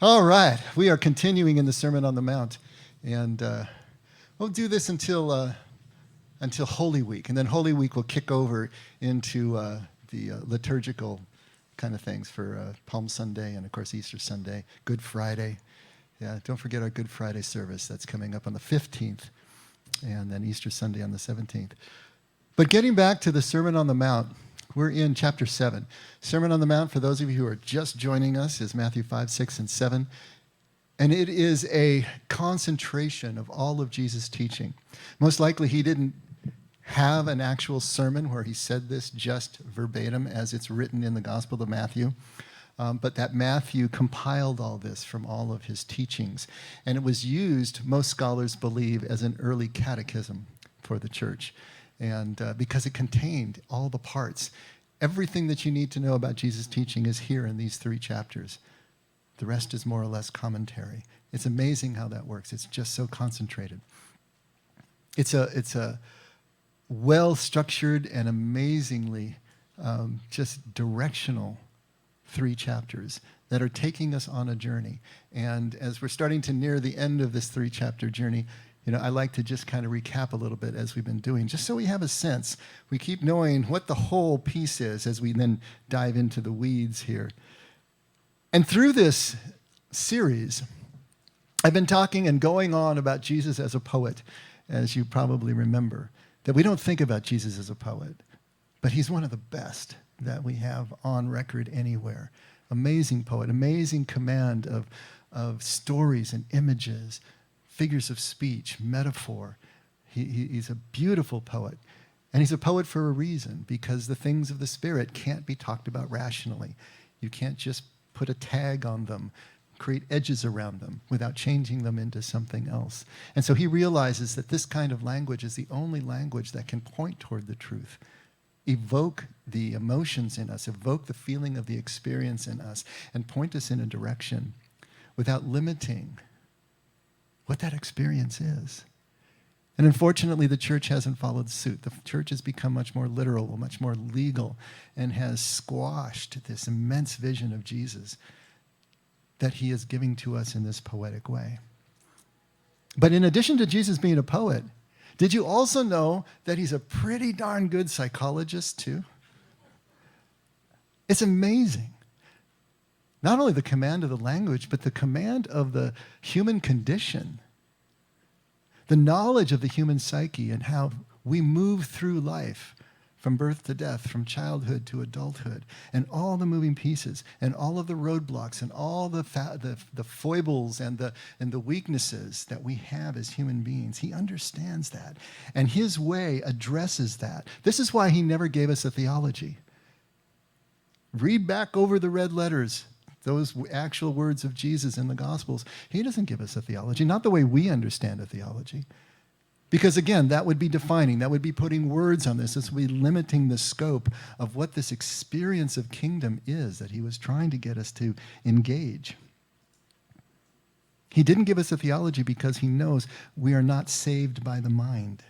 All right, we are continuing in the Sermon on the Mount, and we'll do this until Holy Week, and then Holy Week will kick over into the liturgical kind of things for Palm Sunday and, of course, Easter Sunday, Good Friday. Yeah, don't forget our Good Friday service. That's coming up on the 15th, and then Easter Sunday on the 17th. But getting back to the Sermon on the Mount, we're in chapter 7. Sermon on the Mount, for those of you who are just joining us, is Matthew 5, 6, and 7. And it is a concentration of all of Jesus' teaching. Most likely he didn't have an actual sermon where he said this just verbatim as it's written in the Gospel of Matthew. But that Matthew compiled all this from all of his teachings. And it was used, most scholars believe, as an early catechism for the church. And because it contained all the parts. Everything that you need to know about Jesus' teaching is here in these 3 chapters. The rest is more or less commentary. It's amazing how that works. It's just so concentrated. It's a well-structured and amazingly just directional 3 chapters that are taking us on a journey. And as we're starting to near the end of this 3-chapter journey, I like to just kind of recap a little bit as we've been doing, just so we have a sense. We keep knowing what the whole piece is as we then dive into the weeds here. And through this series, I've been talking and going on about Jesus as a poet, as you probably remember, that we don't think about Jesus as a poet, but he's one of the best that we have on record anywhere. Amazing poet, amazing command of stories and images, figures of speech, metaphor. He's a beautiful poet. And he's a poet for a reason, because the things of the Spirit can't be talked about rationally. You can't just put a tag on them, create edges around them without changing them into something else. And so he realizes that this kind of language is the only language that can point toward the truth, evoke the emotions in us, evoke the feeling of the experience in us, and point us in a direction without limiting what that experience is. And unfortunately, the church hasn't followed suit. The church has become much more literal, much more legal, and has squashed this immense vision of Jesus that he is giving to us in this poetic way. But in addition to Jesus being a poet, did you also know that he's a pretty darn good psychologist too? It's amazing. Not only the command of the language, but the command of the human condition, the knowledge of the human psyche and how we move through life from birth to death, from childhood to adulthood, and all the moving pieces, and all of the roadblocks, and all the foibles and the weaknesses that we have as human beings. He understands that, and his way addresses that. This is why he never gave us a theology. Read back over the red letters, those actual words of Jesus in the Gospels. He doesn't give us a theology, not the way we understand a theology. Because again, that would be defining, that would be putting words on this, this would be limiting the scope of what this experience of kingdom is that he was trying to get us to engage. He didn't give us a theology because he knows we are not saved by the mind.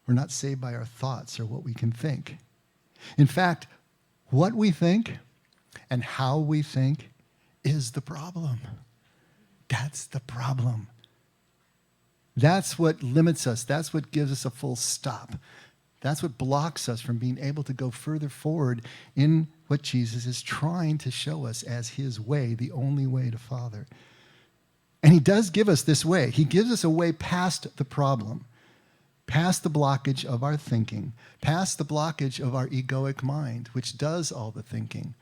We're not saved by our thoughts or what we can think. In fact, what we think and how we think is the problem. That's the problem. That's what limits us. That's what gives us a full stop. That's what blocks us from being able to go further forward in what Jesus is trying to show us as his way, the only way to Father. And he does give us this way. He gives us a way past the problem, past the blockage of our thinking, past the blockage of our egoic mind, which does all the thinking,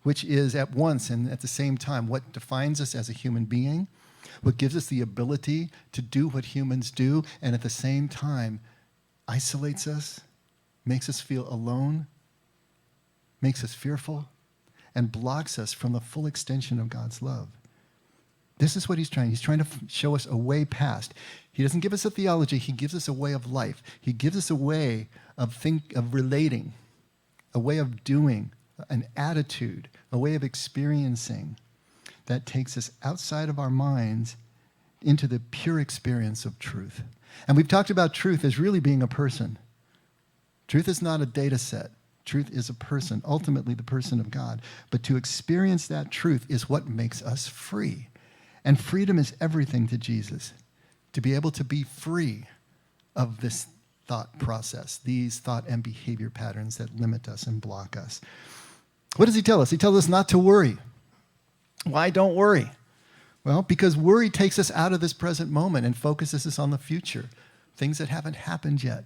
which is at once and at the same time what defines us as a human being, what gives us the ability to do what humans do, and at the same time isolates us, makes us feel alone, makes us fearful, and blocks us from the full extension of God's love. This is what he's trying. He's trying to show us a way past. He doesn't give us a theology. He gives us a way of life. He gives us a way of relating, a way of doing, an attitude, a way of experiencing that takes us outside of our minds into the pure experience of truth. And we've talked about truth as really being a person. Truth is not a data set. Truth is a person, ultimately the person of God. But to experience that truth is what makes us free. And freedom is everything to Jesus. To be able to be free of this thought process, these thought and behavior patterns that limit us and block us. What does he tell us? He tells us not to worry. Why don't worry? Well, because worry takes us out of this present moment and focuses us on the future, things that haven't happened yet.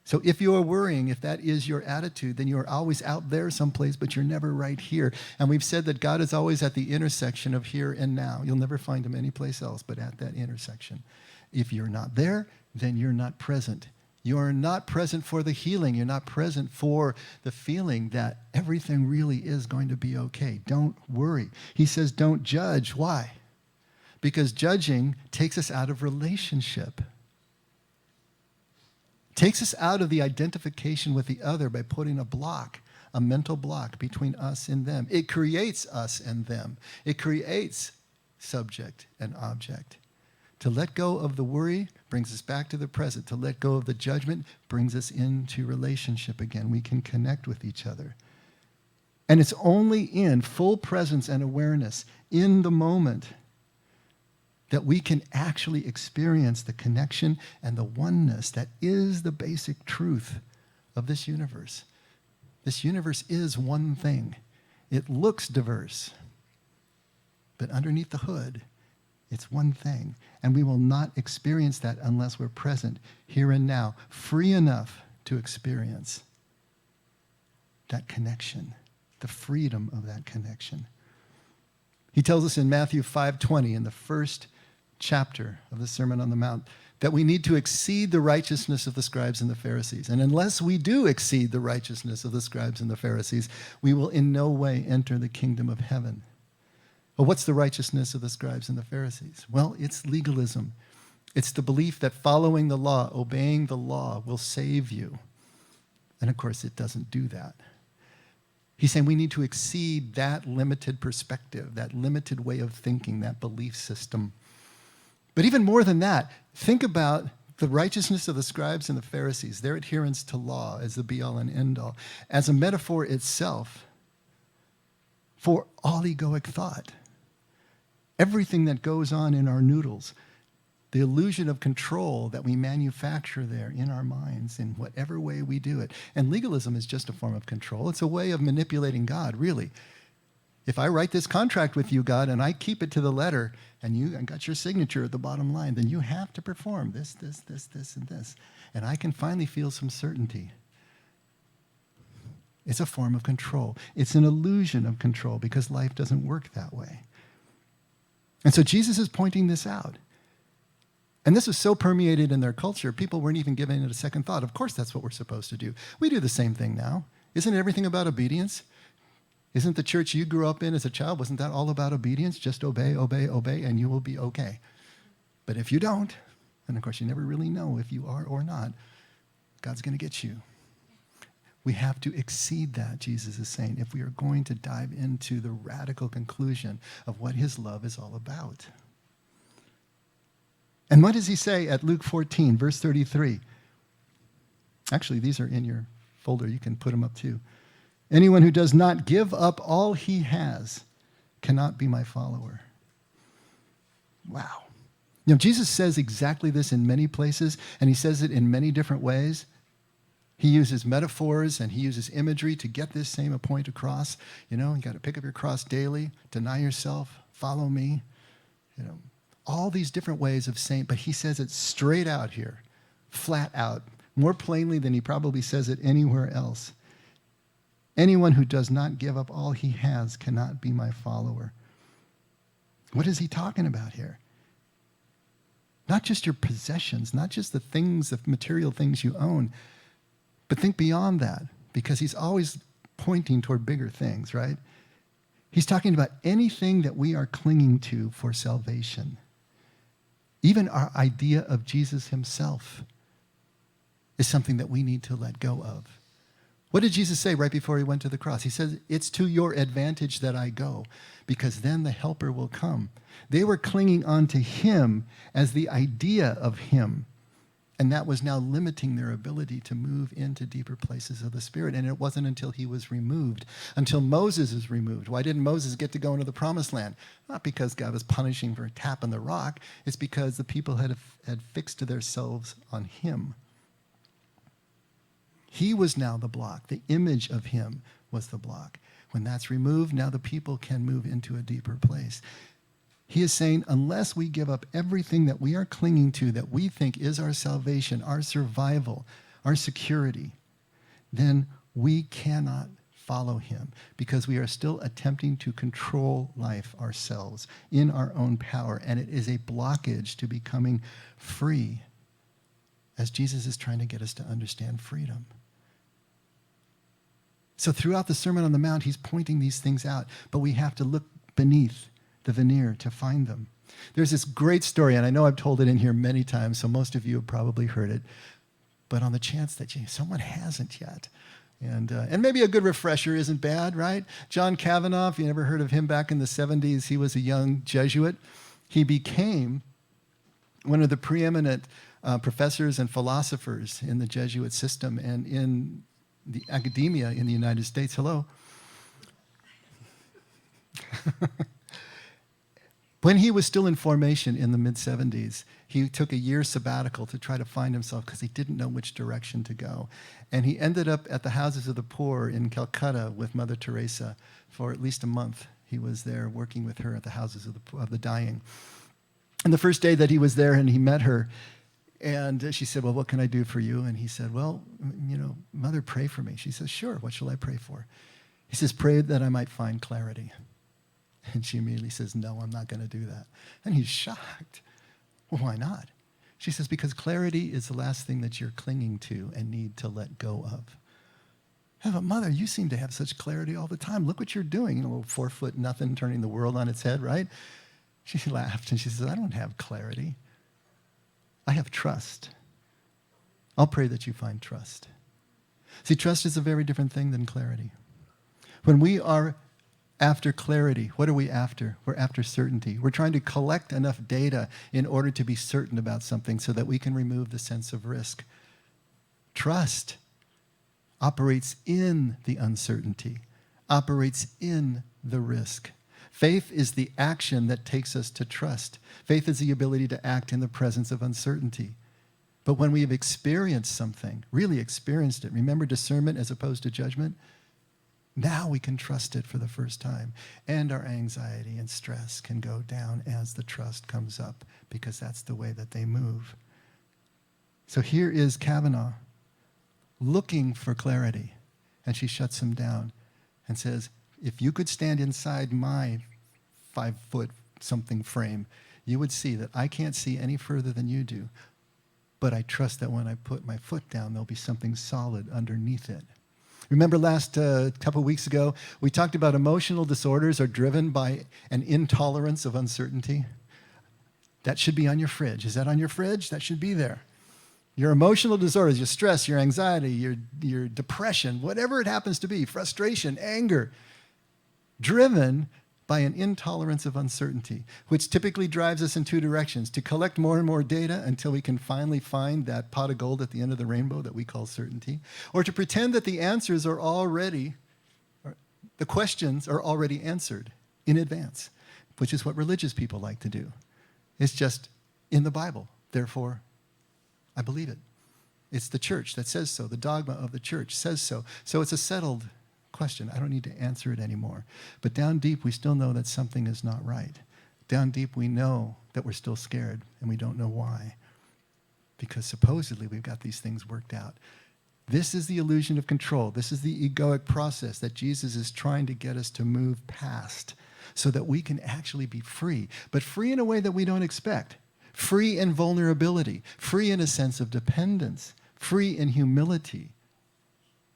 So if you are worrying, if that is your attitude, then you're always out there someplace, but you're never right here. And we've said that God is always at the intersection of here and now. You'll never find him anyplace else but at that intersection. If you're not there, then you're not present. You're not present for the healing. You're not present for the feeling that everything really is going to be okay. Don't worry. He says don't judge. Why? Because judging takes us out of relationship. Takes us out of the identification with the other by putting a mental block between us and them. It creates us and them. It creates subject and object. To let go of the worry brings us back to the present. To let go of the judgment brings us into relationship again. We can connect with each other. And it's only in full presence and awareness in the moment that we can actually experience the connection and the oneness that is the basic truth of this universe. This universe is one thing. It looks diverse, but underneath the hood, it's one thing. And we will not experience that unless we're present here and now, free enough to experience that connection, the freedom of that connection. He tells us in Matthew 5:20, in the first chapter of the Sermon on the Mount, that we need to exceed the righteousness of the scribes and the Pharisees. And unless we do exceed the righteousness of the scribes and the Pharisees, we will in no way enter the kingdom of heaven. Well, what's the righteousness of the scribes and the Pharisees? Well, it's legalism. It's the belief that following the law, obeying the law, will save you. And of course, it doesn't do that. He's saying we need to exceed that limited perspective, that limited way of thinking, that belief system. But even more than that, think about the righteousness of the scribes and the Pharisees, their adherence to law as the be-all and end-all, as a metaphor itself for all egoic thought. Everything that goes on in our noodles, the illusion of control that we manufacture there in our minds in whatever way we do it. And legalism is just a form of control. It's a way of manipulating God, really. If I write this contract with you, God, and I keep it to the letter, and I got your signature at the bottom line, then you have to perform this, and this. And I can finally feel some certainty. It's a form of control. It's an illusion of control because life doesn't work that way. And so Jesus is pointing this out. And this was so permeated in their culture, people weren't even giving it a second thought. Of course, that's what we're supposed to do. We do the same thing now. Isn't everything about obedience? Isn't the church you grew up in as a child, wasn't that all about obedience? Just obey, obey, obey, and you will be okay. But if you don't, and of course you never really know if you are or not, God's going to get you. We have to exceed that, Jesus is saying, if we are going to dive into the radical conclusion of what his love is all about. And what does he say at Luke 14, verse 33? Actually, these are in your folder. You can put them up too. Anyone who does not give up all he has cannot be my follower. Wow. You know, Jesus says exactly this in many places, and he says it in many different ways. He uses metaphors and he uses imagery to get this same point across. You know, you got to pick up your cross daily, deny yourself, follow me. You know, all these different ways of saying, but he says it straight out here, flat out, more plainly than he probably says it anywhere else. Anyone who does not give up all he has cannot be my follower. What is he talking about here? Not just your possessions, not just the things, the material things you own, but think beyond that, because he's always pointing toward bigger things, right? He's talking about anything that we are clinging to for salvation. Even our idea of Jesus himself is something that we need to let go of. What did Jesus say right before he went to the cross? He says, it's to your advantage that I go, because then the helper will come. They were clinging on to him as the idea of him, And that was now limiting their ability to move into deeper places of the Spirit. And it wasn't until he was removed, until Moses is removed. Why didn't Moses get to go into the promised land? Not because God was punishing for tapping the rock. It's because the people had fixed themselves on him. He was now the block. The image of him was the block. When that's removed, now the people can move into a deeper place. He is saying, unless we give up everything that we are clinging to, that we think is our salvation, our survival, our security, then we cannot follow him because we are still attempting to control life ourselves in our own power. And it is a blockage to becoming free, as Jesus is trying to get us to understand freedom. So throughout the Sermon on the Mount, he's pointing these things out, but we have to look beneath the veneer to find them. There's this great story, and I know I've told it in here many times, so most of you have probably heard it, but on the chance that someone hasn't yet, and maybe a good refresher isn't bad, right? John Kavanaugh, if you never heard of him, back in the 70s, he was a young Jesuit. He became one of the preeminent professors and philosophers in the Jesuit system and in the academia in the United States. Hello. When he was still in formation in the mid-70s, he took a year sabbatical to try to find himself because he didn't know which direction to go. And he ended up at the Houses of the Poor in Calcutta with Mother Teresa for at least a month. He was there working with her at the Houses of the Dying. And the first day that he was there and he met her, and she said, well, what can I do for you? And he said, well, Mother, pray for me. She says, sure, what shall I pray for? He says, pray that I might find clarity. And she immediately says, no, I'm not going to do that. And he's shocked. Well, why not? She says, because clarity is the last thing that you're clinging to and need to let go of. Yeah, but Mother, you seem to have such clarity all the time. Look what you're doing. A little 4 foot nothing turning the world on its head, right? She laughed and she says, I don't have clarity. I have trust. I'll pray that you find trust. See, trust is a very different thing than clarity. When we are after clarity, what are we after? We're after certainty. We're trying to collect enough data in order to be certain about something so that we can remove the sense of risk. Trust operates in the uncertainty, operates in the risk. Faith is the action that takes us to trust. Faith is the ability to act in the presence of uncertainty. But when we have experienced something, really experienced it, remember discernment as opposed to judgment? Now we can trust it for the first time. And our anxiety and stress can go down as the trust comes up, because that's the way that they move. So here is Kavanaugh looking for clarity. And she shuts him down and says, if you could stand inside my 5 foot something frame, you would see that I can't see any further than you do. But I trust that when I put my foot down, there'll be something solid underneath it. Remember last couple of weeks ago, we talked about emotional disorders are driven by an intolerance of uncertainty. That should be on your fridge. Is that on your fridge? That should be there. Your emotional disorders, your stress, your anxiety, your depression, whatever it happens to be, frustration, anger, driven by an intolerance of uncertainty, which typically drives us in two directions: to collect more and more data until we can finally find that pot of gold at the end of the rainbow that we call certainty, or to pretend that the answers are already, the questions are already answered in advance, which is what religious people like to do. It's just in the Bible, therefore I believe it. It's the church that says so. The dogma of the church says so. So it's a settled question. I don't need to answer it anymore. But down deep, we still know that something is not right. Down deep, we know that we're still scared, and we don't know why. Because supposedly we've got these things worked out. This is the illusion of control. This is the egoic process that Jesus is trying to get us to move past so that we can actually be free, but free in a way that we don't expect. Free in vulnerability, free in a sense of dependence, free in humility,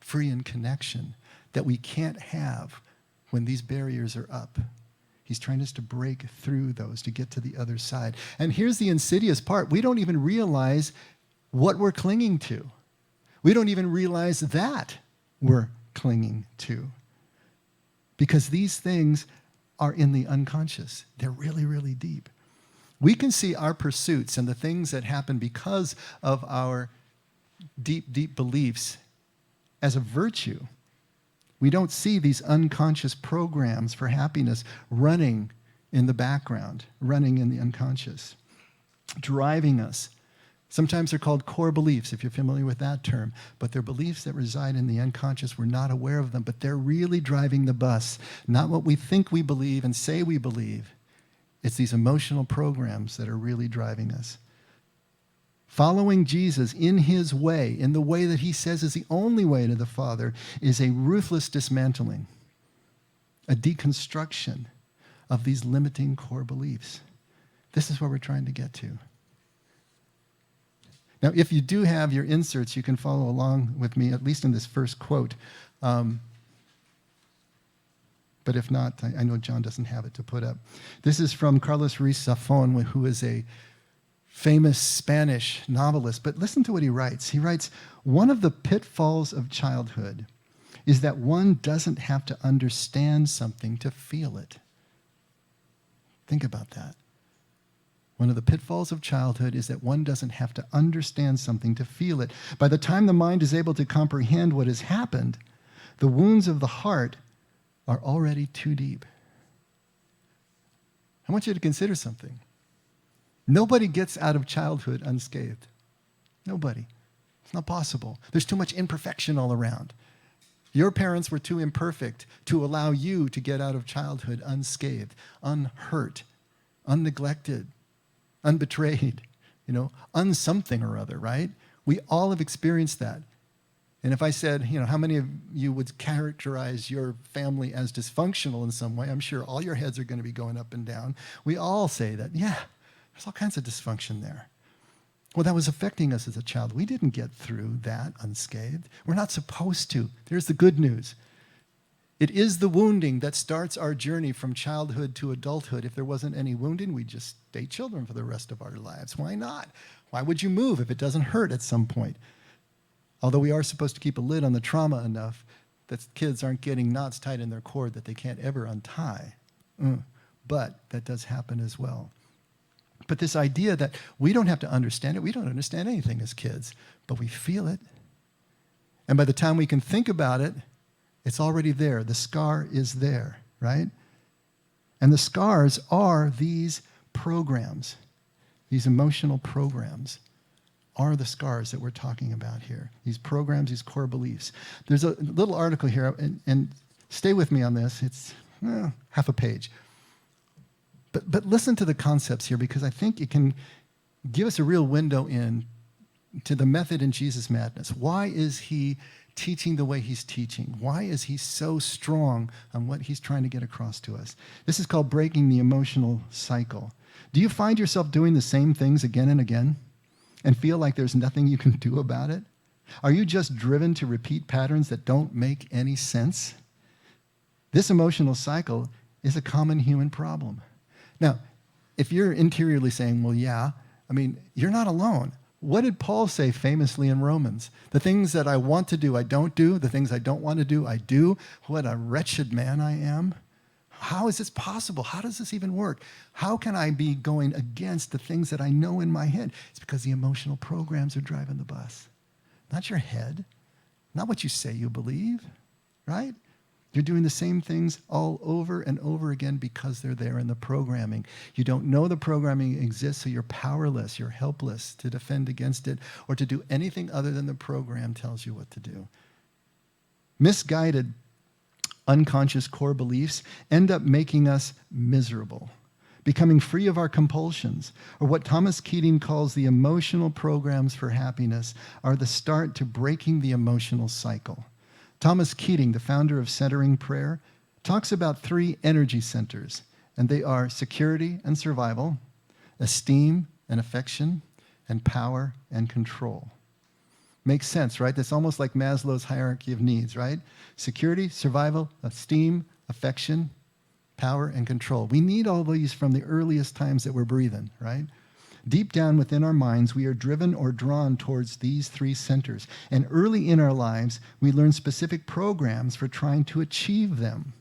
free in connection that we can't have when these barriers are up. He's trying us to break through those to get to the other side. And here's the insidious part. We don't even realize what we're clinging to. We don't even realize that we're clinging to. Because these things are in the unconscious. They're really, really deep. We can see our pursuits and the things that happen because of our deep, deep beliefs as a virtue. We don't see these unconscious programs for happiness running in the background, running in the unconscious, driving us. Sometimes they're called core beliefs, if you're familiar with that term, but they're beliefs that reside in the unconscious. We're not aware of them, but they're really driving the bus. Not what we think we believe and say we believe. It's these emotional programs that are really driving us. Following Jesus in his way, in the way that he says is the only way to the Father, is a ruthless dismantling, a deconstruction of these limiting core beliefs. This is where we're trying to get to. Now, if you do have your inserts, you can follow along with me, at least in this first quote. But if not, I know John doesn't have it to put up. This is from Carlos Ruiz Zafón, who is a famous Spanish novelist. But listen to what he writes. He writes, "One of the pitfalls of childhood is that one doesn't have to understand something to feel it." Think about that. One of the pitfalls of childhood is that one doesn't have to understand something to feel it. By the time the mind is able to comprehend what has happened, the wounds of the heart are already too deep. I want you to consider something. Nobody gets out of childhood unscathed. Nobody. It's not possible. There's too much imperfection all around. Your parents were too imperfect to allow you to get out of childhood unscathed, unhurt, unneglected, unbetrayed, unsomething or other, right? We all have experienced that. And if I said, how many of you would characterize your family as dysfunctional in some way, I'm sure all your heads are going to be going up and down. We all say that, yeah, there's all kinds of dysfunction there. Well, that was affecting us as a child. We didn't get through that unscathed. We're not supposed to. There's the good news. It is the wounding that starts our journey from childhood to adulthood. If there wasn't any wounding, we'd just stay children for the rest of our lives. Why not? Why would you move if it doesn't hurt at some point? Although we are supposed to keep a lid on the trauma enough that kids aren't getting knots tied in their cord that they can't ever untie. But that does happen as well. But this idea that we don't have to understand it, we don't understand anything as kids, but we feel it. And by the time we can think about it, it's already there. The scar is there, right? And the scars are these programs, these emotional programs are the scars that we're talking about here. These programs, these core beliefs. There's a little article here, and stay with me on this. It's half a page. But listen to the concepts here, because I think it can give us a real window in to the method in Jesus' madness. Why is he teaching the way he's teaching? Why is he so strong on what he's trying to get across to us? This is called breaking the emotional cycle. Do you find yourself doing the same things again and again and feel like there's nothing you can do about it? Are you just driven to repeat patterns that don't make any sense? This emotional cycle is a common human problem. Now, if you're interiorly saying, well, yeah, you're not alone. What did Paul say famously in Romans? The things that I want to do, I don't do. The things I don't want to do, I do. What a wretched man I am. How is this possible? How does this even work? How can I be going against the things that I know in my head? It's because the emotional programs are driving the bus. Not your head. Not what you say you believe, right? You're doing the same things all over and over again because they're there in the programming. You don't know the programming exists, so you're powerless, you're helpless to defend against it or to do anything other than the program tells you what to do. Misguided, unconscious core beliefs end up making us miserable, becoming free of our compulsions, or what Thomas Keating calls the emotional programs for happiness, are the start to breaking the emotional cycle. Thomas Keating, the founder of Centering Prayer, talks about 3 energy centers, and they are security and survival, esteem and affection, and power and control. Makes sense, right? That's almost like Maslow's hierarchy of needs, right? Security, survival, esteem, affection, power, and control. We need all these from the earliest times that we're breathing, right? Deep down within our minds, we are driven or drawn towards these 3 centers. And early in our lives, we learn specific programs for trying to achieve them.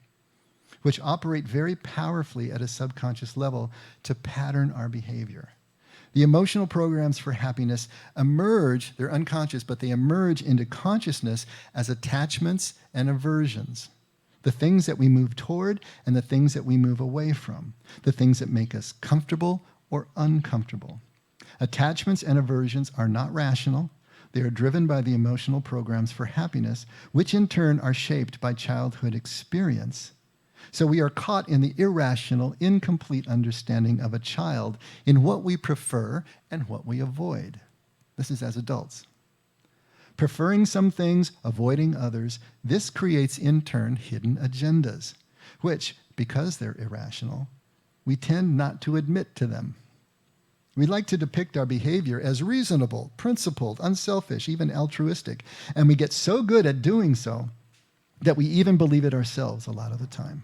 which operate very powerfully at a subconscious level to pattern our behavior. The emotional programs for happiness emerge, they're unconscious, but they emerge into consciousness as attachments and aversions. The things that we move toward and the things that we move away from. The things that make us comfortable or uncomfortable. Attachments and aversions are not rational. They are driven by the emotional programs for happiness, which in turn are shaped by childhood experience. So we are caught in the irrational, incomplete understanding of a child in what we prefer and what we avoid. This is as adults. Preferring some things, avoiding others, this creates in turn hidden agendas, which, because they're irrational, we tend not to admit to them. We like to depict our behavior as reasonable, principled, unselfish, even altruistic, and we get so good at doing so that we even believe it ourselves a lot of the time.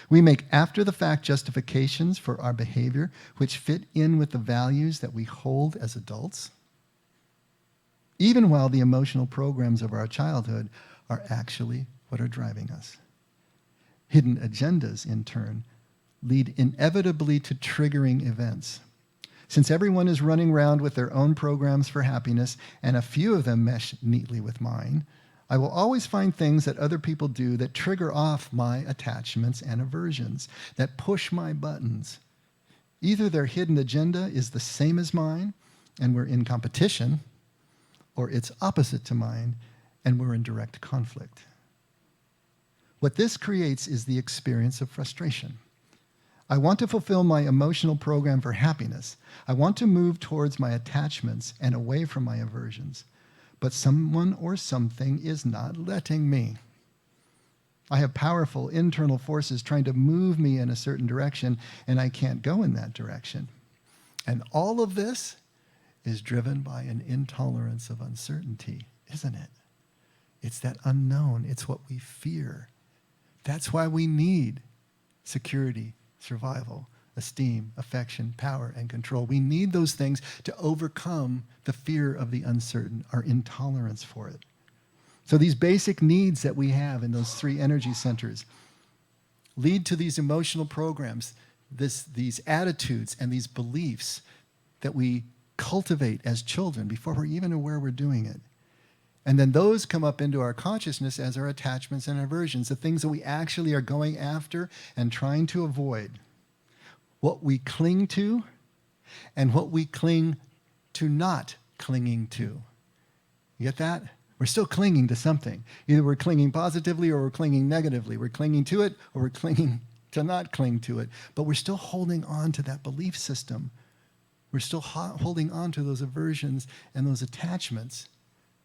We make after-the-fact justifications for our behavior which fit in with the values that we hold as adults, even while the emotional programs of our childhood are actually what are driving us. Hidden agendas, in turn, lead inevitably to triggering events. Since everyone is running around with their own programs for happiness, and a few of them mesh neatly with mine, I will always find things that other people do that trigger off my attachments and aversions, that push my buttons. Either their hidden agenda is the same as mine, and we're in competition, or it's opposite to mine, and we're in direct conflict. What this creates is the experience of frustration. I want to fulfill my emotional program for happiness. I want to move towards my attachments and away from my aversions. But someone or something is not letting me. I have powerful internal forces trying to move me in a certain direction, and I can't go in that direction. And all of this is driven by an intolerance of uncertainty, isn't it? It's that unknown. It's what we fear. That's why we need security, survival, esteem, affection, power, and control. We need those things to overcome the fear of the uncertain, our intolerance for it. So these basic needs that we have in those three energy centers lead to these emotional programs, these attitudes and these beliefs that we cultivate as children before we're even aware we're doing it. And then those come up into our consciousness as our attachments and aversions, the things that we actually are going after and trying to avoid. What we cling to and what we cling to not clinging to. You get that? We're still clinging to something. Either we're clinging positively or we're clinging negatively. We're clinging to it or we're clinging to not cling to it. But we're still holding on to that belief system. We're still holding on to those aversions and those attachments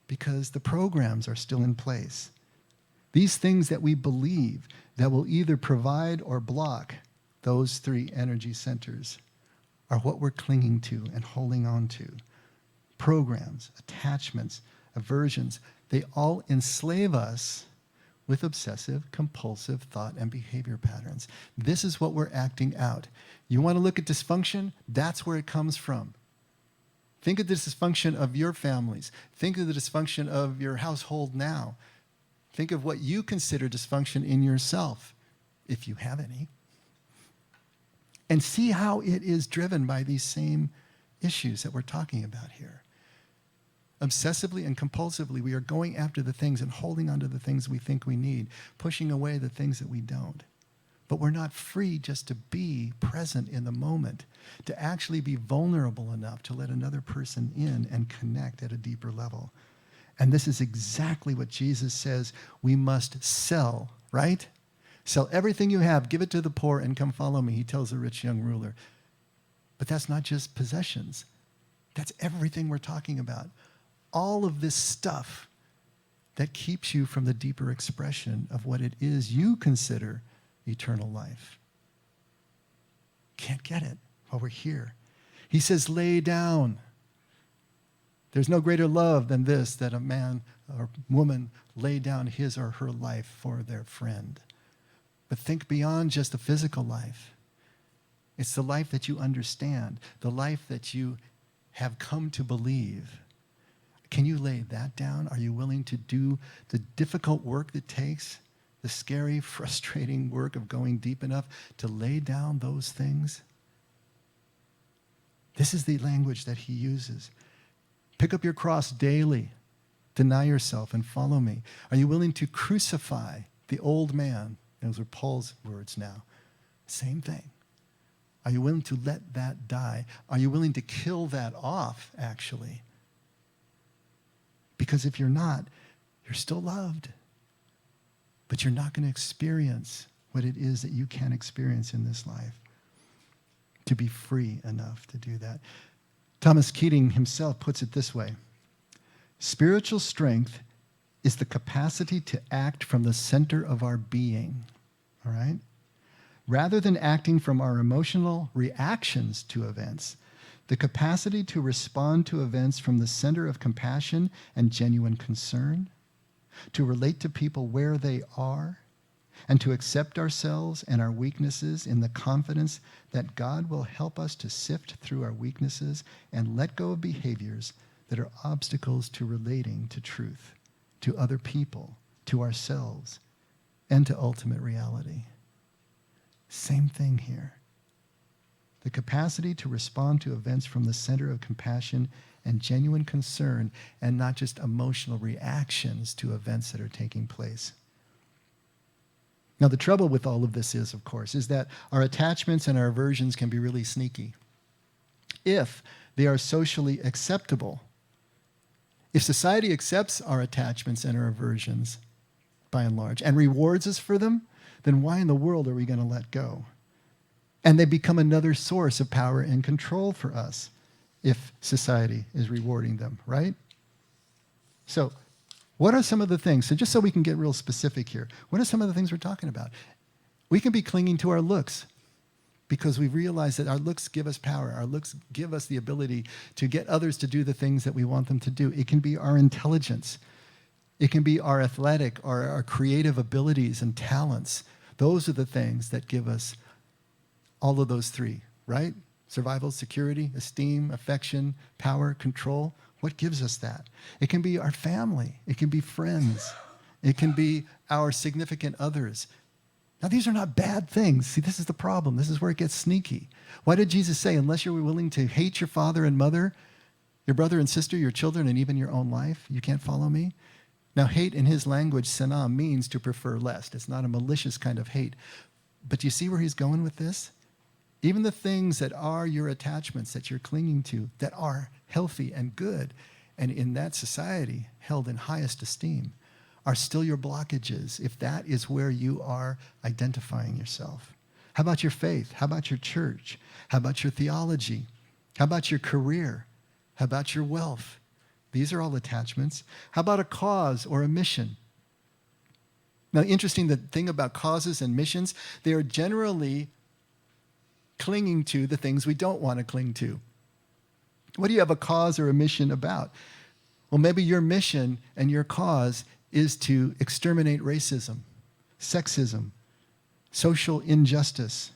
because the programs are still in place. These things that we believe that will either provide or block those three energy centers are what we're clinging to and holding on to. Programs, attachments, aversions, they all enslave us with obsessive, compulsive thought and behavior patterns. This is what we're acting out. You want to look at dysfunction? That's where it comes from. Think of the dysfunction of your families. Think of the dysfunction of your household now. Think of what you consider dysfunction in yourself, if you have any. And see how it is driven by these same issues that we're talking about here. Obsessively and compulsively, we are going after the things and holding on to the things we think we need, pushing away the things that we don't. But we're not free just to be present in the moment, to actually be vulnerable enough to let another person in and connect at a deeper level. And this is exactly what Jesus says we must sell, right? Sell everything you have, give it to the poor, and come follow me, he tells the rich young ruler. But that's not just possessions. That's everything we're talking about. All of this stuff that keeps you from the deeper expression of what it is you consider eternal life. Can't get it while we're here. He says, lay down. There's no greater love than this, that a man or woman lay down his or her life for their friend. But think beyond just the physical life. It's the life that you understand, the life that you have come to believe. Can you lay that down? Are you willing to do the difficult work that takes, the scary, frustrating work of going deep enough to lay down those things? This is the language that he uses. Pick up your cross daily. Deny yourself and follow me. Are you willing to crucify the old man? Those are Paul's words now. Same thing. Are you willing to let that die? Are you willing to kill that off, actually? Because if you're not, you're still loved. But you're not going to experience what it is that you can experience in this life. To be free enough to do that. Thomas Keating himself puts it this way. Spiritual strength is the capacity to act from the center of our being. All right? Rather than acting from our emotional reactions to events, the capacity to respond to events from the center of compassion and genuine concern, to relate to people where they are, and to accept ourselves and our weaknesses in the confidence that God will help us to sift through our weaknesses and let go of behaviors that are obstacles to relating to truth, to other people, to ourselves, and to ultimate reality. Same thing here. The capacity to respond to events from the center of compassion and genuine concern and not just emotional reactions to events that are taking place. Now, the trouble with all of this is, of course, is that our attachments and our aversions can be really sneaky. If they are socially acceptable, if society accepts our attachments and our aversions, by and large, and rewards us for them, then why in the world are we going to let go? And they become another source of power and control for us if society is rewarding them, right? So what are some of the things? So just so we can get real specific here, what are some of the things we're talking about? We can be clinging to our looks because we realize that our looks give us power. Our looks give us the ability to get others to do the things that we want them to do. It can be our intelligence. It can be our athletic or our creative abilities and talents. Those are the things that give us all of those three, right? Survival, security, esteem, affection, power, control. What gives us that? It can be our family. It can be friends. It can be our significant others. Now, these are not bad things. See, this is the problem. This is where it gets sneaky. Why did Jesus say, unless you're willing to hate your father and mother, your brother and sister, your children, and even your own life, you can't follow me? Now, hate in his language, sanam, means to prefer less. It's not a malicious kind of hate. But do you see where he's going with this? Even the things that are your attachments that you're clinging to that are healthy and good and in that society held in highest esteem are still your blockages if that is where you are identifying yourself. How about your faith? How about your church? How about your theology? How about your career? How about your wealth? These are all attachments. How about a cause or a mission? Now, interesting, the thing about causes and missions, they are generally clinging to the things we don't want to cling to. What do you have a cause or a mission about? Well, maybe your mission and your cause is to exterminate racism, sexism, social injustice.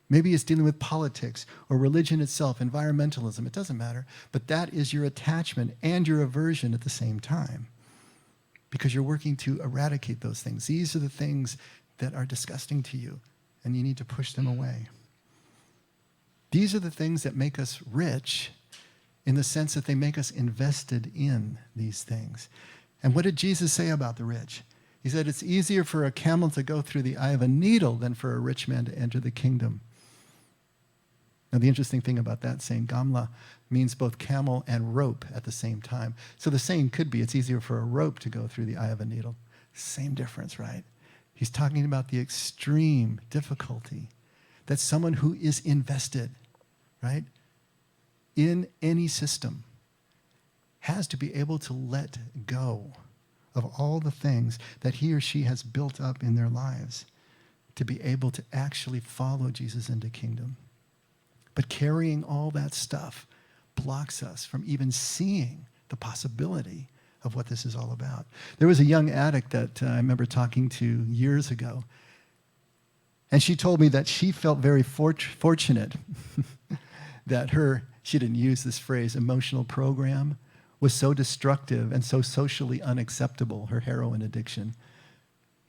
Maybe it's dealing with politics or religion itself, environmentalism. It doesn't matter. But that is your attachment and your aversion at the same time because you're working to eradicate those things. These are the things that are disgusting to you, and you need to push them away. These are the things that make us rich in the sense that they make us invested in these things. And what did Jesus say about the rich? He said it's easier for a camel to go through the eye of a needle than for a rich man to enter the kingdom. Now, the interesting thing about that saying, gamla, means both camel and rope at the same time. So the saying could be it's easier for a rope to go through the eye of a needle. Same difference, right? He's talking about the extreme difficulty that someone who is invested, right, in any system has to be able to let go of all the things that he or she has built up in their lives to be able to actually follow Jesus into kingdom. But carrying all that stuff blocks us from even seeing the possibility of what this is all about. There was a young addict that I remember talking to years ago, and she told me that she felt very fortunate that she didn't use this phrase, emotional program, was so destructive and so socially unacceptable, her heroin addiction,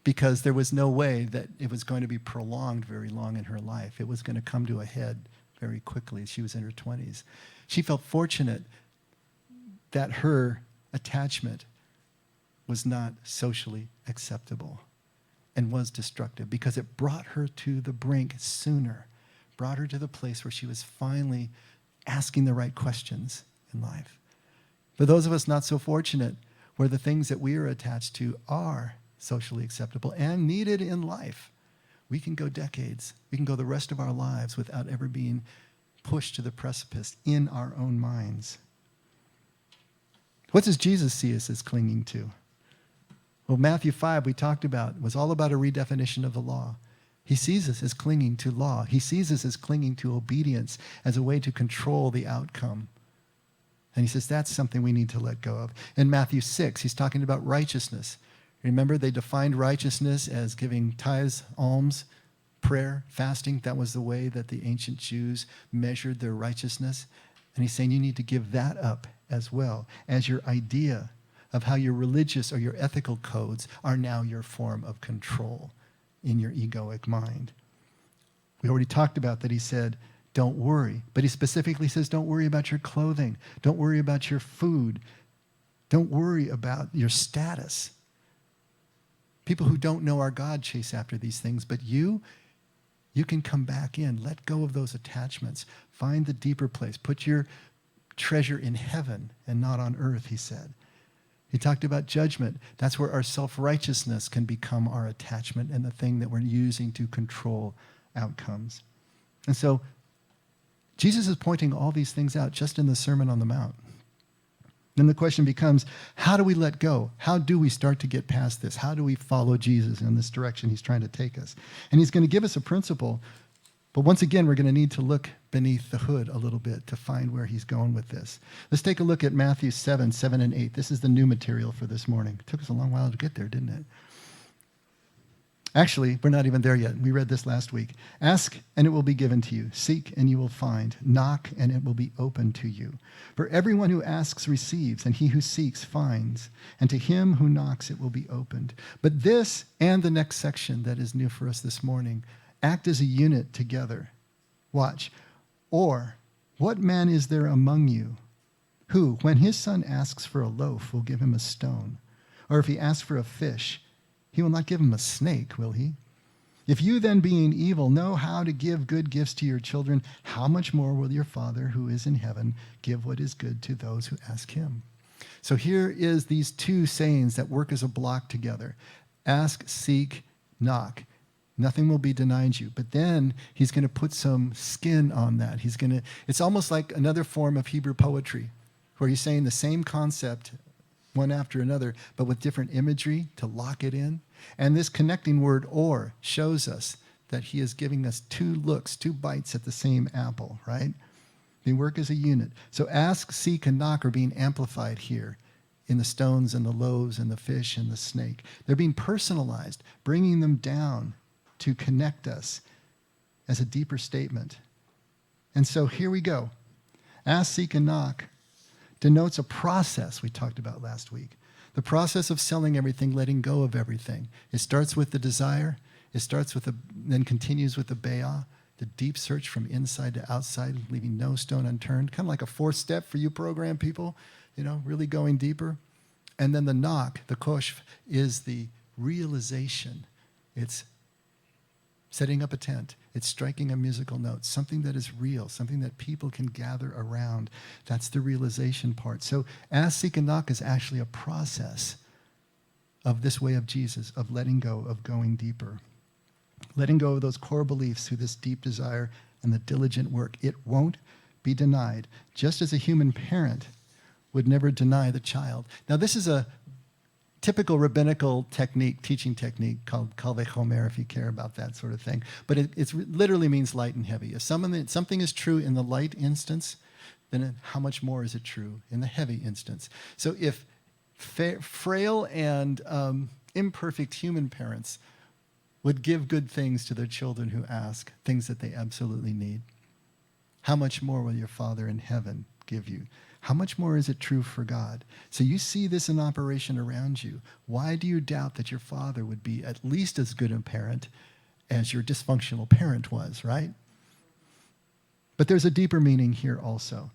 because there was no way that it was going to be prolonged very long in her life. It was going to come to a head very quickly. She was in her 20s. She felt fortunate that her attachment was not socially acceptable and was destructive because it brought her to the brink sooner, brought her to the place where she was finally asking the right questions in life. For those of us not so fortunate, where the things that we are attached to are socially acceptable and needed in life, we can go decades, we can go the rest of our lives without ever being pushed to the precipice in our own minds. What does Jesus see us as clinging to? Well, Matthew 5, we talked about, was all about a redefinition of the law. He sees us as clinging to law. He sees us as clinging to obedience as a way to control the outcome. And he says that's something we need to let go of. In Matthew 6, he's talking about righteousness. Remember, they defined righteousness as giving tithes, alms, prayer, fasting. That was the way that the ancient Jews measured their righteousness. And he's saying you need to give that up as well as your idea of how your religious or your ethical codes are now your form of control in your egoic mind. We already talked about that. He said, don't worry. But he specifically says, don't worry about your clothing. Don't worry about your food. Don't worry about your status. People who don't know our God chase after these things, but you can come back in. Let go of those attachments. Find the deeper place. Put your treasure in heaven and not on earth, he said. He talked about judgment. That's where our self-righteousness can become our attachment and the thing that we're using to control outcomes. And so Jesus is pointing all these things out just in the Sermon on the Mount. Then the question becomes, how do we let go? How do we start to get past this? How do we follow Jesus in this direction he's trying to take us? And he's going to give us a principle, but once again, we're going to need to look beneath the hood a little bit to find where he's going with this. Let's take a look at Matthew 7, 7 and 8. This is the new material for this morning. It took us a long while to get there, didn't it? Actually, we're not even there yet. We read this last week. Ask, and it will be given to you. Seek, and you will find. Knock, and it will be opened to you. For everyone who asks receives, and he who seeks finds. And to him who knocks, it will be opened. But this and the next section that is new for us this morning act as a unit together. Watch. Or, what man is there among you who, when his son asks for a loaf, will give him a stone? Or if he asks for a fish, he will not give him a snake, will he? If you then, being evil, know how to give good gifts to your children, how much more will your Father who is in heaven give what is good to those who ask him? So here is these two sayings that work as a block together. Ask, seek, knock. Nothing will be denied you. But then he's going to put some skin on that. It's almost like another form of Hebrew poetry, where he's saying the same concept one after another, but with different imagery to lock it in. And this connecting word or shows us that he is giving us two looks, two bites at the same apple, right? They work as a unit. So ask, seek, and knock are being amplified here in the stones and the loaves and the fish and the snake. They're being personalized, bringing them down to connect us as a deeper statement. And so here we go. Ask, seek, and knock denotes a process we talked about last week. The process of selling everything, letting go of everything. It starts with the desire. It starts with then continues with the beah, the deep search from inside to outside, leaving no stone unturned. Kind of like a fourth step for you program people, really going deeper. And then the knock, the koshv, is the realization. It's setting up a tent. It's striking a musical note, something that is real, something that people can gather around. That's the realization part. So ask, seek, and knock is actually a process of this way of Jesus, of letting go, of going deeper. Letting go of those core beliefs through this deep desire and the diligent work. It won't be denied, just as a human parent would never deny the child. Now, this is a typical rabbinical teaching technique called kal v'chomer, if you care about that sort of thing. But it literally means light and heavy. If something is true in the light instance, then how much more is it true in the heavy instance? So if frail and imperfect human parents would give good things to their children who ask, things that they absolutely need, how much more will your Father in heaven give you how much more is it true for God? So you see this in operation around you. Why do you doubt that your father would be at least as good a parent as your dysfunctional parent was, right? But there's a deeper meaning here also.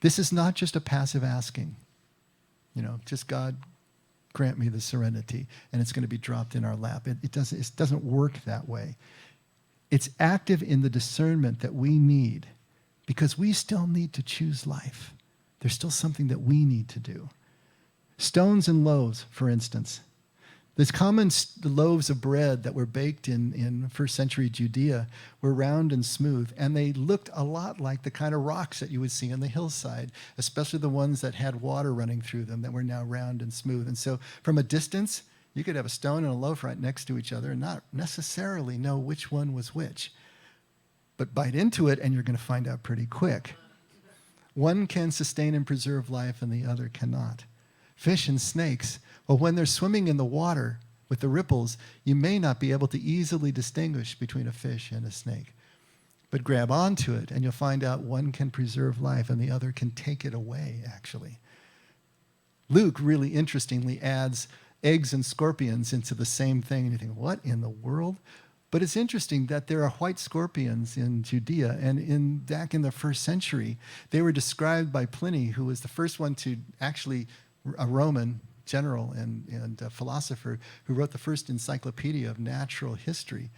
This is not just a passive asking. Just God, grant me the serenity, and it's going to be dropped in our lap. It doesn't work that way. It's active in the discernment that we need, because we still need to choose life. There's still something that we need to do. Stones and loaves, for instance. These common loaves of bread that were baked in first century Judea were round and smooth, and they looked a lot like the kind of rocks that you would see on the hillside, especially the ones that had water running through them that were now round and smooth. And so from a distance, you could have a stone and a loaf right next to each other and not necessarily know which one was which. But bite into it and you're going to find out pretty quick. One can sustain and preserve life and the other cannot. Fish and snakes, well, when they're swimming in the water with the ripples, you may not be able to easily distinguish between a fish and a snake. But grab onto it and you'll find out one can preserve life and the other can take it away, actually. Luke really interestingly adds eggs and scorpions into the same thing. And you think, what in the world? But it's interesting that there are white scorpions in Judea, and back in the first century, they were described by Pliny, who was the first one to actually, a Roman general and philosopher who wrote the first encyclopedia of natural history.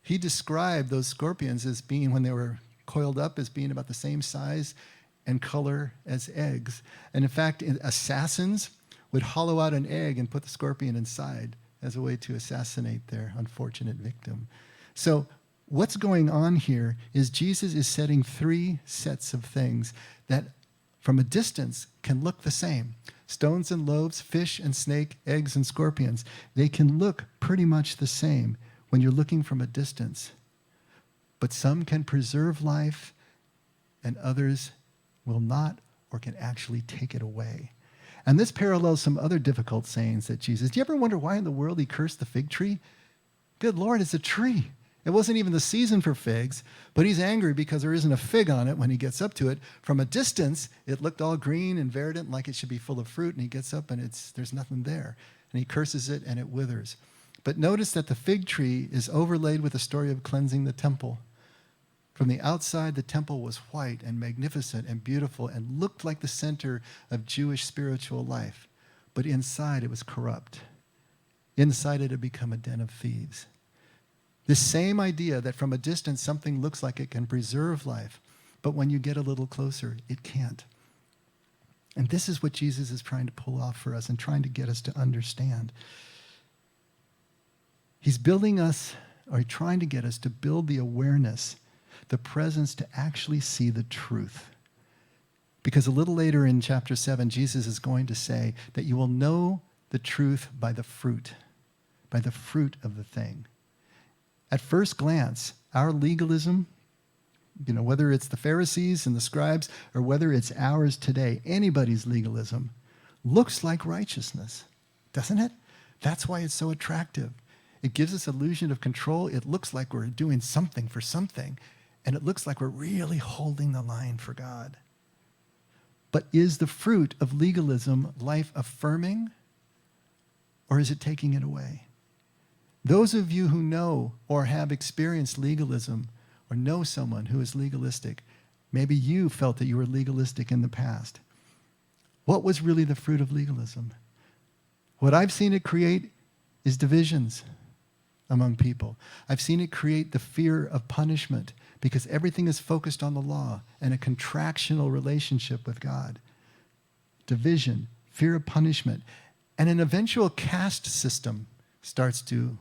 He described those scorpions as being, when they were coiled up, as being about the same size and color as eggs. And in fact, assassins would hollow out an egg and put the scorpion inside as a way to assassinate their unfortunate victim. So what's going on here is Jesus is setting three sets of things that from a distance can look the same. Stones and loaves, fish and snake, eggs and scorpions. They can look pretty much the same when you're looking from a distance. But some can preserve life and others will not, or can actually take it away. And this parallels some other difficult sayings that Jesus, do you ever wonder why in the world he cursed the fig tree? Good Lord, it's a tree. It wasn't even the season for figs, but he's angry because there isn't a fig on it when he gets up to it. From a distance, it looked all green and verdant like it should be full of fruit, and he gets up and there's nothing there. And he curses it and it withers. But notice that the fig tree is overlaid with the story of cleansing the temple. From the outside, the temple was white and magnificent and beautiful and looked like the center of Jewish spiritual life. But inside, it was corrupt. Inside, it had become a den of thieves. This same idea that from a distance, something looks like it can preserve life, but when you get a little closer, it can't. And this is what Jesus is trying to pull off for us and trying to get us to understand. He's building us, or trying to get us to build the awareness, the presence to actually see the truth. Because a little later in chapter 7, Jesus is going to say that you will know the truth by the fruit of the thing. At first glance, our legalism, whether it's the Pharisees and the scribes or whether it's ours today, anybody's legalism looks like righteousness, doesn't it? That's why it's so attractive. It gives us illusion of control. It looks like we're doing something for something, and it looks like we're really holding the line for God. But is the fruit of legalism life affirming, or is it taking it away? Those of you who know or have experienced legalism or know someone who is legalistic, maybe you felt that you were legalistic in the past. What was really the fruit of legalism? What I've seen it create is divisions among people. I've seen it create the fear of punishment because everything is focused on the law and a contractional relationship with God. Division, fear of punishment, and an eventual caste system starts to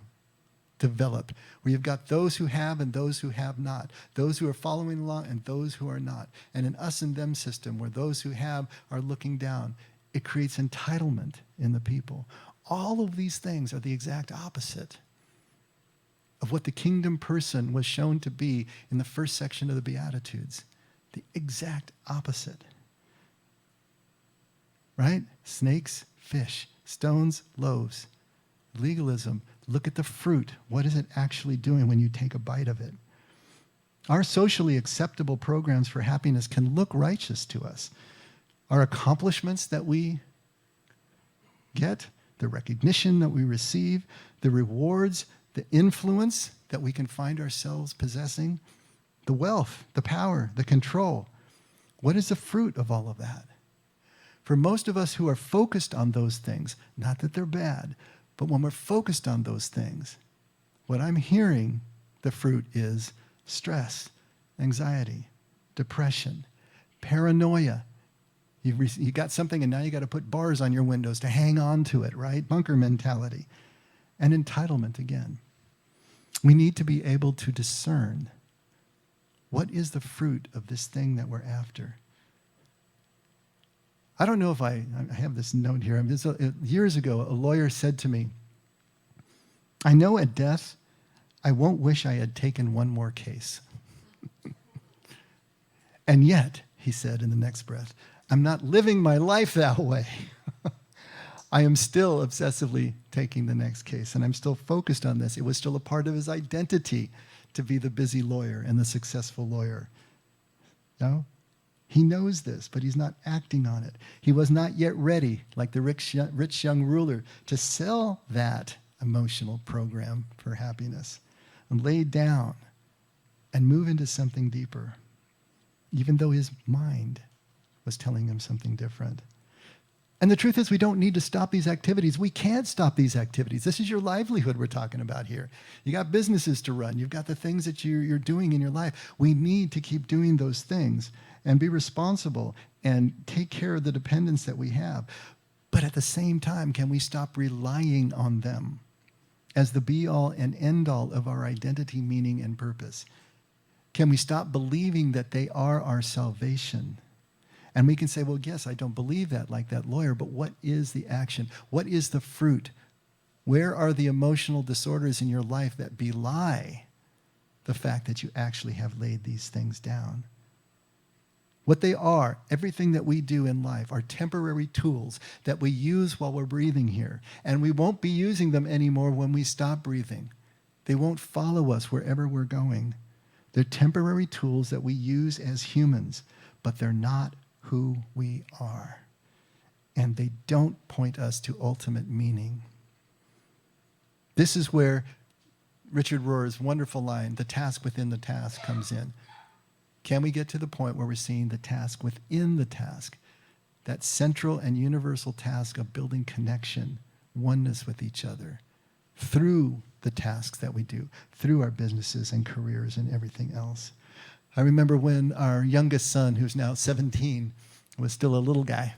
develop, where you've got those who have and those who have not, those who are following the law and those who are not, and an us and them system where those who have are looking down. It creates entitlement in the people. All of these things are the exact opposite of what the kingdom person was shown to be in the first section of the Beatitudes. The exact opposite. Right? Snakes, fish, stones, loaves. Legalism, look at the fruit. What is it actually doing when you take a bite of it? Our socially acceptable programs for happiness can look righteous to us. our accomplishments that we get, the recognition that we receive, the rewards, the influence that we can find ourselves possessing, the wealth, the power, the control. What is the fruit of all of that? For most of us who are focused on those things, not that they're bad, but when we're focused on those things, what I'm hearing, the fruit is stress, anxiety, depression, paranoia. You got something and now you got to put bars on your windows to hang on to it, right? Bunker mentality. And entitlement again. We need to be able to discern what is the fruit of this thing that we're after. I don't know if I have this note here. Years ago, a lawyer said to me, I know at death, I won't wish I had taken one more case. And yet, he said in the next breath, I'm not living my life that way. I am still obsessively taking the next case, and I'm still focused on this. It was still a part of his identity to be the busy lawyer and the successful lawyer. No? He knows this, but he's not acting on it. He was not yet ready, like the rich young ruler, to sell that emotional program for happiness and lay down and move into something deeper, even though his mind was telling him something different. And the truth is, we don't need to stop these activities. We can't stop these activities. This is your livelihood we're talking about here. You got businesses to run. You've got the things that you're doing in your life. We need to keep doing those things and be responsible and take care of the dependence that we have. But at the same time, can we stop relying on them as the be-all and end-all of our identity, meaning, and purpose? Can we stop believing that they are our salvation? And we can say, well, yes, I don't believe that like that lawyer, but what is the action? What is the fruit? Where are the emotional disorders in your life that belie the fact that you actually have laid these things down? What they are, everything that we do in life, are temporary tools that we use while we're breathing here. And we won't be using them anymore when we stop breathing. They won't follow us wherever we're going. They're temporary tools that we use as humans, but they're not who we are. And they don't point us to ultimate meaning. This is where Richard Rohr's wonderful line, the task within the task, comes in. Can we get to the point where we're seeing the task within the task, that central and universal task of building connection, oneness with each other, through the tasks that we do, through our businesses and careers and everything else? I remember when our youngest son, who's now 17, was still a little guy,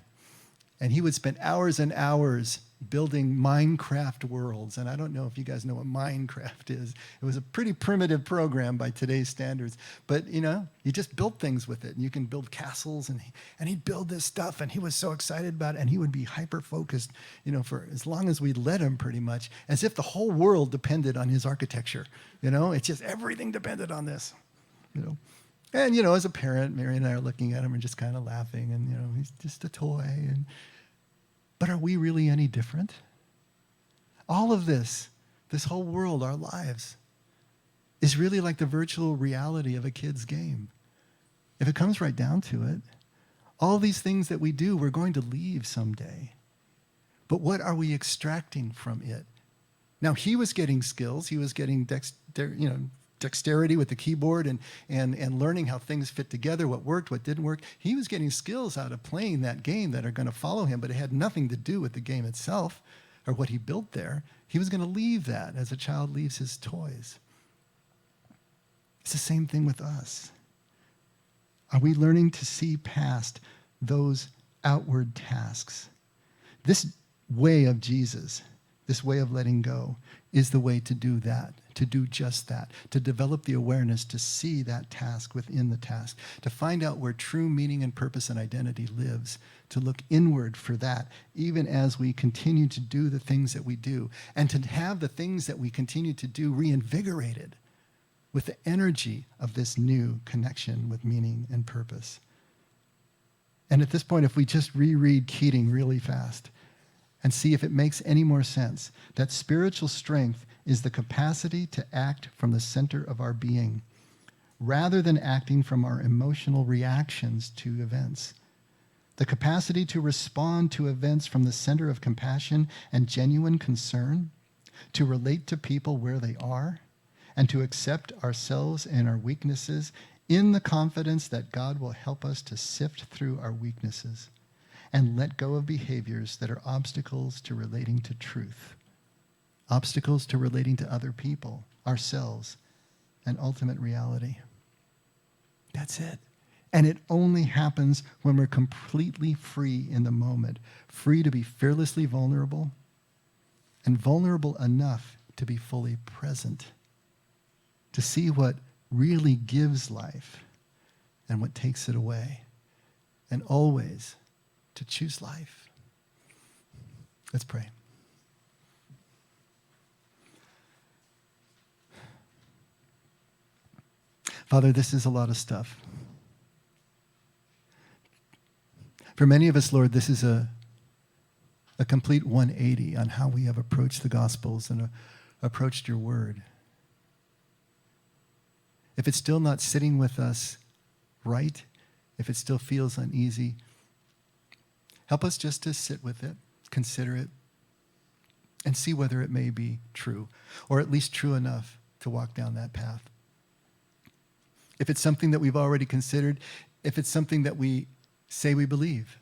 and he would spend hours and hours building Minecraft worlds. And I don't know if you guys know what Minecraft is. It was a pretty primitive program by today's standards. But, you just built things with it. And you can build castles, and he'd build this stuff, and he was so excited about it, and he would be hyper-focused, for as long as we'd let him, pretty much, as if the whole world depended on his architecture. It's just everything depended on this, And, as a parent, Mary and I are looking at him and just kind of laughing, and, he's just a toy. But are we really any different? All of this whole world, our lives, is really like the virtual reality of a kid's game. If it comes right down to it, all these things that we do, we're going to leave someday. But what are we extracting from it? Now, he was getting skills. He was getting dexterity with the keyboard and learning how things fit together, what worked, what didn't work. He was getting skills out of playing that game that are going to follow him, but it had nothing to do with the game itself or what he built there. He was going to leave that as a child leaves his toys. It's the same thing with us. Are we learning to see past those outward tasks? This way of Jesus, this way of letting go, is the way to do that, to do just that, to develop the awareness to see that task within the task, to find out where true meaning and purpose and identity lives, to look inward for that, even as we continue to do the things that we do, and to have the things that we continue to do reinvigorated with the energy of this new connection with meaning and purpose. And at this point, if we just reread Keating really fast, and see if it makes any more sense, that spiritual strength is the capacity to act from the center of our being, rather than acting from our emotional reactions to events. the capacity to respond to events from the center of compassion and genuine concern, to relate to people where they are, and to accept ourselves and our weaknesses in the confidence that God will help us to sift through our weaknesses and let go of behaviors that are obstacles to relating to truth, obstacles to relating to other people, ourselves, and ultimate reality. That's it. And it only happens when we're completely free in the moment, free to be fearlessly vulnerable, and vulnerable enough to be fully present, to see what really gives life and what takes it away, and always to choose life. Let's pray. Father, this is a lot of stuff. For many of us, Lord, this is a complete 180 on how we have approached the Gospels and approached your word. If it's still not sitting with us right, if it still feels uneasy, help us just to sit with it, consider it, and see whether it may be true, or at least true enough to walk down that path. If it's something that we've already considered, if it's something that we say we believe,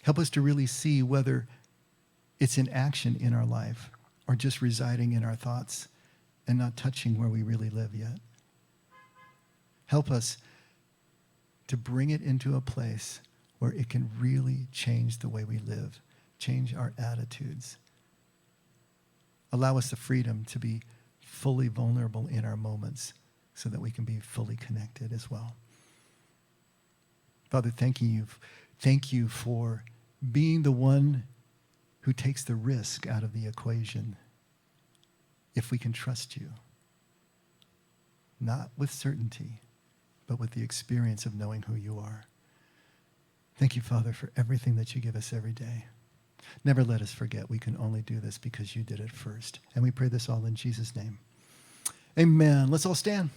help us to really see whether it's in action in our life or just residing in our thoughts and not touching where we really live yet. Help us to bring it into a place where it can really change the way we live, change our attitudes. Allow us the freedom to be fully vulnerable in our moments so that we can be fully connected as well. Father, thank you for being the one who takes the risk out of the equation if we can trust you. Not with certainty, but with the experience of knowing who you are. Thank you, Father, for everything that you give us every day. Never let us forget we can only do this because you did it first. And we pray this all in Jesus' name. Amen. Let's all stand.